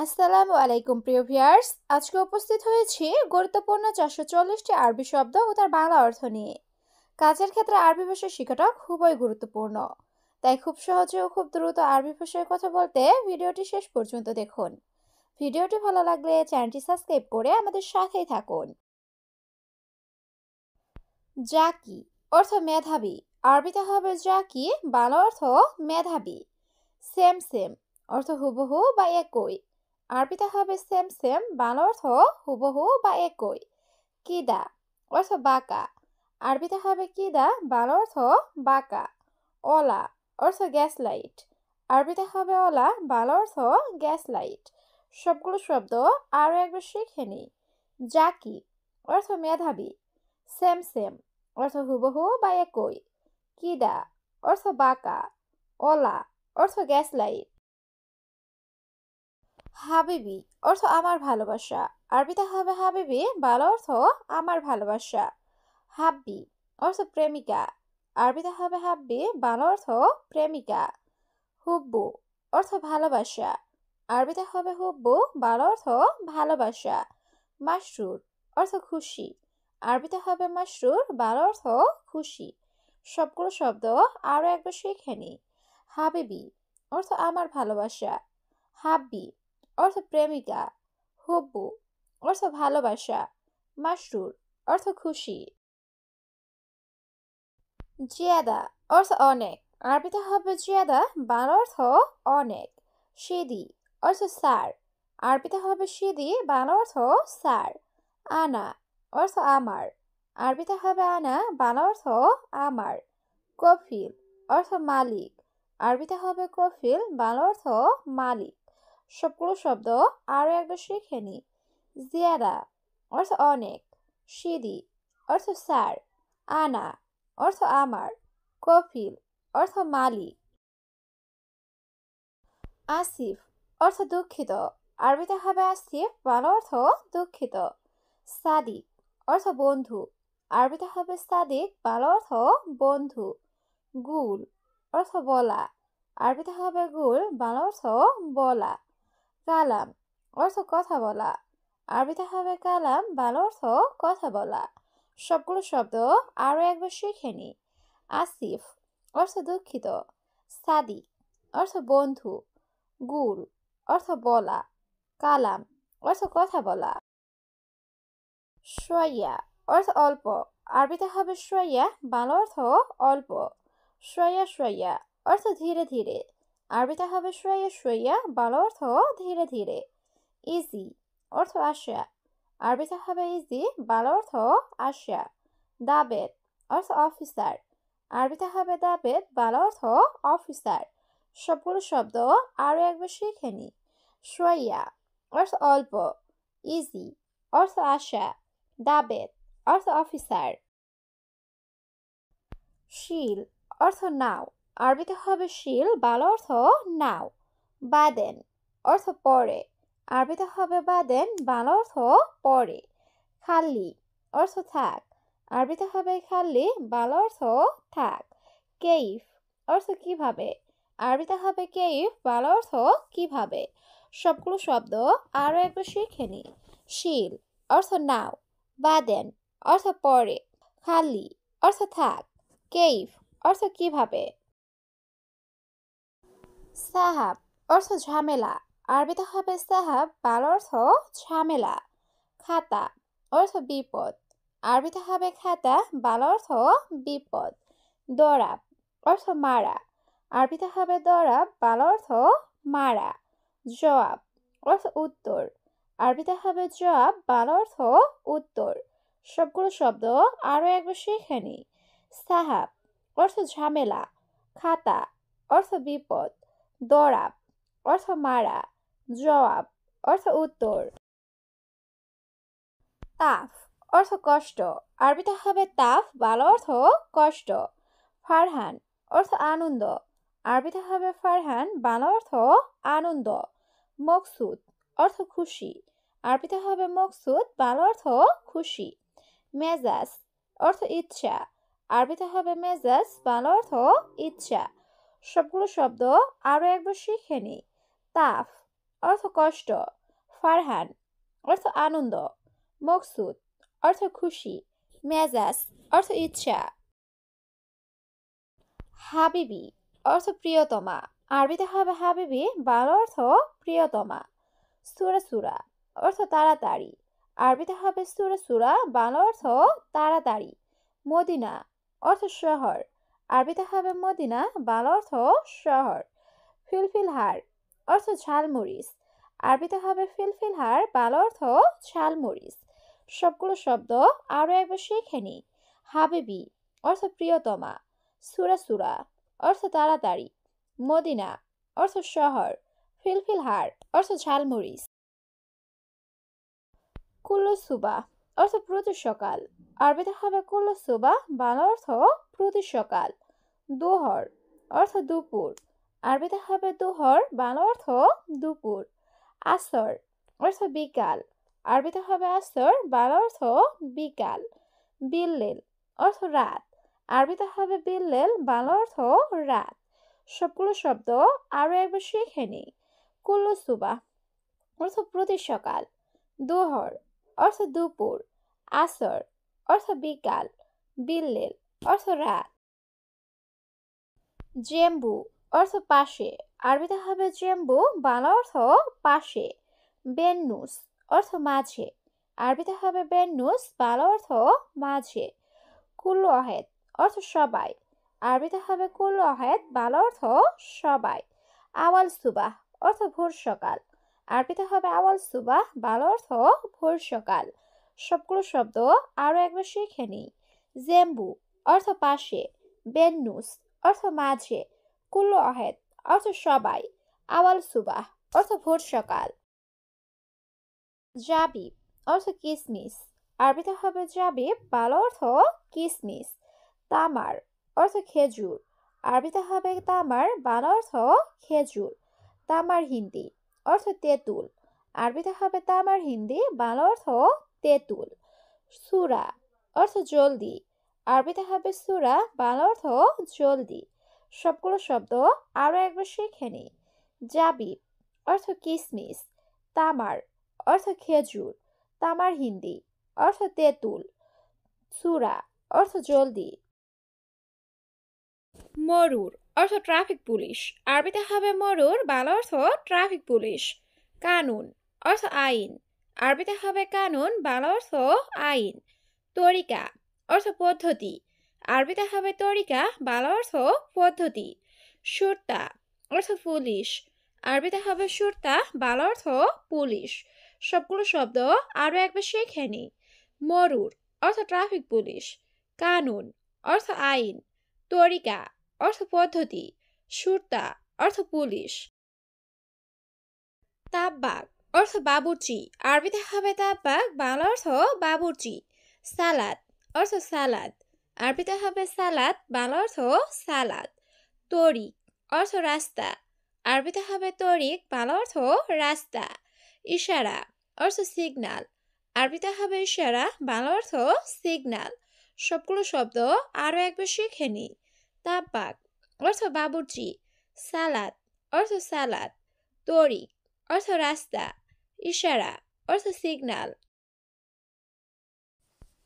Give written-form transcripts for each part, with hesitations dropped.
আসসালামু আলাইকুম প্রিয় ভিউয়ার্স, আজকে উপস্থিত হয়েছি গুরুত্বপূর্ণ 440টি আরবি শব্দ ও তার বাংলা অর্থ নিয়ে। কাজের ক্ষেত্রে আরবি ভাষা শেখাটা খুবই গুরুত্বপূর্ণ, তাই খুব সহজে ও খুব দ্রুত আরবি ভাষায় কথা বলতে ভিডিওটি শেষ পর্যন্ত দেখুন। ভিডিওটি ভালো লাগলে চ্যানেলটি সাবস্ক্রাইব করে আমাদের সাথেই থাকুন। জাকি অর্থ মেধাবী, আরবিতে হবে জাকি, বাংলা অর্থ মেধাবী। সেম সেম অর্থ হুবহু বা একই, আরবিতে হবে সেম সেম, বাংলা অর্থ হুবহু বা একই। কিদা অর্থ বাঁকা, আরবিতে হবে কিদা, বাংলা অর্থ বাঁকা। ওলা অর্থ গ্যাস লাইট, আরবিতে হবে ওলা, বাংলা অর্থ গ্যাস লাইট। সবগুলো শব্দ আরও একবার শিখে নিই। জাকি অর্থ মেধাবী, সেম সেম অর্থ হুবহু বা একই, কিদা অর্থ বাঁকা, ওলা অর্থ গ্যাস লাইট। হাবিবি অর্থ আমার ভালোবাসা, আরবিতে হবে হাবিবি, বাংলা অর্থ আমার ভালোবাসা। হাব্বি অর্থ প্রেমিকা, আরবিতে হবে হাব্বি, বাংলা অর্থ প্রেমিকা। হুব্বু অর্থ ভালোবাসা, আরবিতে হবে হুব্বু, বাংলা অর্থ ভালোবাসা। মাসরুর অর্থ খুশি, আরবিতে হবে মাসরুর, বাংলা অর্থ খুশি। সবগুলো শব্দ আরও একবার শিখে নিই। হাবিবি অর্থ আমার ভালোবাসা, হাব্বি অর্থ প্রেমিকা, হুব্বু অর্থ ভালোবাসা, মাসরুর অর্থ খুশি। জিয়াদা অর্থ অনেক, আরবিতে হবে জিয়াদা, বাংলা অর্থ অনেক। সিদি অর্থ স্যার, আরবিতে হবে সিদি, বাংলা অর্থ স্যার। আনা অর্থ আমার, আরবিতে হবে আনা, বাংলা অর্থ আমার। কফিল অর্থ মালিক, আরবিতে হবে কফিল, বাংলা অর্থ মালিক। সবগুলো শব্দ আরও একবার শিখে নিই। জিয়াদা অর্থ অনেক, সিদি অর্থ স্যার, আনা অর্থ আমার, কফিল অর্থ মালিক। আসিফ অর্থ দুঃখিত, আরবিতে হবে আসিফ, বাংলা অর্থ দুঃখিত। সাদিক অর্থ বন্ধু, আরবিতে হবে সাদিক, বাংলা অর্থ বন্ধু। গুল অর্থ বলা, আরবিতে হবে গুল, বাংলা অর্থ বলা। কালাম অর্থ কথা বলা, আরবিতে হবে কালাম, বাংলা অর্থ কথা বলা। সবগুলো শব্দ আরও একবার শিখে নিই। আসিফ অর্থ দুঃখিত, সাদিক অর্থ বন্ধু, গুল অর্থ বলা, কালাম অর্থ কথা বলা। শোয়া অর্থ অল্প, আরবিতে হবে শোয়া, বাংলা অর্থ অল্প। শোয়া শোয়া অর্থ ধীরে ধীরে, আরবিতে হবে শোয়া শোয়া, বাংলা অর্থ ধীরে ধীরে। ইজি অর্থ আসা, আরবিতে হবে ইজি, বাংলা অর্থ আসা। দাবেদ অর্থ অফিসার, আরবিতে হবে দাবেদ, বাংলা অর্থ অফিসার। সবগুলো শব্দ আরও একবার শিখে নিই। শোয়া অর্থ অল্প, ইজি অর্থ আসা, দাবেদ অর্থ অফিসার। শিল অর্থ নাও, আরবিতে হবে শিল, বাংলা অর্থ নাও। বাদেন অর্থ পরে, আরবিতে হবে বাদেন, বাংলা অর্থ পরে। খাল্লি অর্থ থাক, আরবিতে হবে খাল্লি, বাংলা অর্থ থাক। কেইফ অর্থ কিভাবে, আরবিতে হবে কেইফ, বাংলা অর্থ কিভাবে। সবগুলো শব্দ আরও একবার শিখে নিই। শিল অর্থ নাও, বাদেন অর্থ পরে, খাল্লি অর্থ থাক, কেইফ অর্থ কিভাবে। সাহাব অর্থ ঝামেলা, আরবিতে হবে সাহাব, বাংলা অর্থ ঝামেলা। খাতা অর্থ বিপদ, আরবিতে হবে খাতা, বাংলা অর্থ বিপদ। দরাব অর্থ মারা, আরবিতে হবে দরাব, বাংলা অর্থ মারা। জবাব অর্থ উত্তর, আরবিতে হবে জবাব, বাংলা অর্থ উত্তর। সবগুলো শব্দ আরও একবার শিখে নিই। সাহাব অর্থ ঝামেলা, খাতা অর্থ বিপদ, দরাব অর্থ মারা, জবাব অর্থ উত্তর। তাফ অর্থ কষ্ট, আরবিতে হবে তাফ, বাংলা অর্থ কষ্ট। ফারহান অর্থ আনন্দ, আরবিতে হবে ফারহান, বাংলা অর্থ আনন্দ। মকসুদ অর্থ খুশি, আরবিতে হবে মকসুদ, বাংলা অর্থ খুশি। মেজাজ অর্থ ইচ্ছা, আরবিতে হবে মেজাজ, বাংলা অর্থ ইচ্ছা। সবগুলো শব্দ আরও একবার শিখে নিই। তাফ অর্থ কষ্ট, ফারহান অর্থ আনন্দ, মকসুদ অর্থ খুশি, মেজাজ অর্থ ইচ্ছা। হাবিবি অর্থ প্রিয়তমা, আরবিতে হবে হাবিবি, বাংলা অর্থ প্রিয়তমা। সুরা সুরা অর্থ তাড়াতাড়ি, আরবিতে হবে সুরা সুরা, বাংলা অর্থ তাড়াতাড়ি। মদিনা অর্থ শহর, আরবিতে হবে মদিনা, বাংলা অর্থ শহর। ফিলফিলহার অর্থ ঝালমরিচ, আরবিতে হবে ফিলফিলহার, বাংলা অর্থ ঝালমরিচ। সবগুলো শব্দ আরও একবার শিখে নিই। হাবিবি অর্থ প্রিয়তমা, সুরা সুরা অর্থ তাড়াতাড়ি, মদিনা অর্থ শহর, ফিলফিলহার অর্থ ঝালমরিচ। কুল্লু সুবা অর্থ প্রতি সকাল, আরবিতে হবে কুল্লু সুবা, বাংলা অর্থ প্রতি সকাল। দোহর অর্থ দুপুর, আরবিতে হবে দোহর, বাংলা অর্থ দুপুর। আসর অর্থ বিকাল, আরবিতে হবে আসর, বাংলা অর্থ বিকাল। বিল্লেল অর্থ রাত, আরবিতে হবে বিল্লেল, বাংলা অর্থ রাত। সবগুলো শব্দ আরও একবার শিখে নিই। কুল্লু সুবা অর্থ প্রতি সকাল, দোহর অর্থ দুপুর, আসর অর্থ বিকাল, বিল্লেল অর্থ রাত। জেম্বু অর্থ পাশে, আরবিতে হবে জেম্বু, বাংলা অর্থ পাশে। বেন্নুস অর্থ মাঝে, আরবিতে হবে বেন্নুস, বাংলা অর্থ মাঝে। কুল্লু আহেদ অর্থ সবাই, আরবিতে হবে কুল্লু আহেদ, বাংলা অর্থ সবাই। আওয়াল সুবাহ অর্থ ভোর সকাল, আরবিতে হবে আওয়াল সুবাহ, বাংলা অর্থ ভোর সকাল। সবগুলো শব্দ আরও একবার শিখে নিই। জেম্বু অর্থ পাশে, বেন্নুস অর্থ মাঝে, কুল্লু আহেদ অর্থ সবাই, আওয়াল সুবাহ অর্থ ভোর সকাল। জাবিব অর্থ কিসমিস, আরবিতে হবে জাবিব, বাংলা অর্থ কিসমিস। তামার অর্থ খেজুর, আরবিতে হবে তামার, বাংলা অর্থ খেজুর। তামার হিন্দি অর্থ তেঁতুল, আরবিতে হবে তামার হিন্দি, বাংলা অর্থ তেঁতুল। সুরা অর্থ জলদি, আরবিতে হবে সুরা, বাংলা অর্থ জলদি। সবগুলো শব্দ আরও একবার শিখে নিই। জাবিব অর্থ কিসমিস, তামার অর্থ খেজুর, তামার হিন্দি অর্থ তেঁতুল, সুরা অর্থ জলদি। মরুর অর্থ ট্রাফিক পুলিশ, আরবিতে হবে মরুর, বাংলা অর্থ ট্রাফিক পুলিশ। কানুন অর্থ আইন, আরবিতে হবে কানুন, বাংলা অর্থ আইন। তরিকা অর্থ পদ্ধতি, আরবিতে হবে তরিকা, বাংলা অর্থ পদ্ধতি। সুরতা অর্থ পুলিশ, আরবিতে হবে সুরতা, বাংলা অর্থ পুলিশ। সবগুলো শব্দ আরও একবার শিখে নিই। মরুর অর্থ ট্রাফিক পুলিশ, কানুন অর্থ আইন, তরিকা অর্থ পদ্ধতি, সুরতা অর্থ পুলিশ। তাব্বাক অর্থ বাবুর্চি, আরবিতে হবে তাব্বাক, বাংলা অর্থ বাবুর্চি। সালাদ অর্থ সালাদ, আরবিতে হবে সালাদ, বাংলা অর্থ সালাদ। তরিক অর্থ রাস্তা, আরবিতে হবে তরিক, বাংলা অর্থ রাস্তা। ইশারা অর্থ সিগন্যাল, আরবিতে হবে ইশারা, বাংলা অর্থ সিগন্যাল। সবগুলো শব্দ আরও একবার শিখে নিই। তাব্বাক অর্থ বাবুর্চি, সালাদ অর্থ সালাদ, তরিক অর্থ রাস্তা, ইশারা অর্থ সিগন্যাল।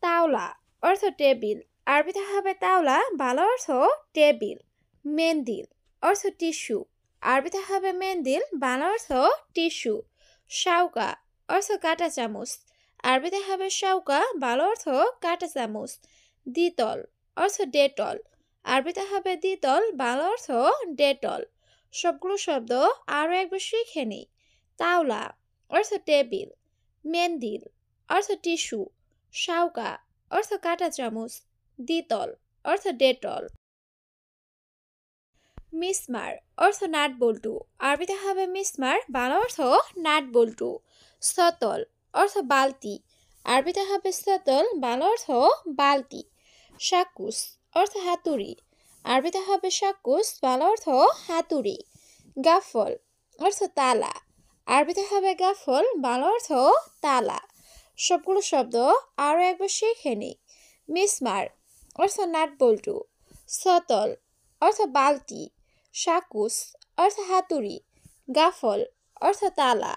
তাওলা অর্থ টেবিল, আরবিতে হবে তাওলা, বাংলা অর্থ টেবিল। মেন্দিল অর্থ টিস্যু, আরবিতে হবে মেন্দিল, বাংলা অর্থ টিস্যু। শাউকা অর্থ কাঁটা চামচ, আরবিতে হবে শাউকা, বাংলা অর্থ কাঁটা চামচ। দ্বিতল অর্থ ডেটল, আরবিতে হবে দ্বিতল, বাংলা অর্থ ডেটল। সবগুলো শব্দ আরও একবার শিখে নিই। তাওলা অর্থ টেবিল, মেন্দিল অর্থ টিস্যু, শাউকা অর্থ কাঁটা চামচ, দ্বিতল অর্থ ডেটল। মিসমার অর্থ নাট বল্টু, আরবিতে হবে মিসমার, বাংলা অর্থ নাট বল্টু। সতল অর্থ বালতি, আরবিতে হবে সতল, বাংলা অর্থ বালতি। শাকুস অর্থ হাতুড়ি, আরবিতে হবে শাকুস, বাংলা অর্থ হাতুড়ি। গাফল অর্থ তালা, আরবিতে হবে গাফল, বাংলা অর্থ তালা। সবগুলো শব্দ আরও একবার শিখে নিই। মিসমার অর্থ নাট বল্টু, সতল অর্থ বালতি, শাকুস অর্থ হাতুড়ি, গাফল অর্থ তালা।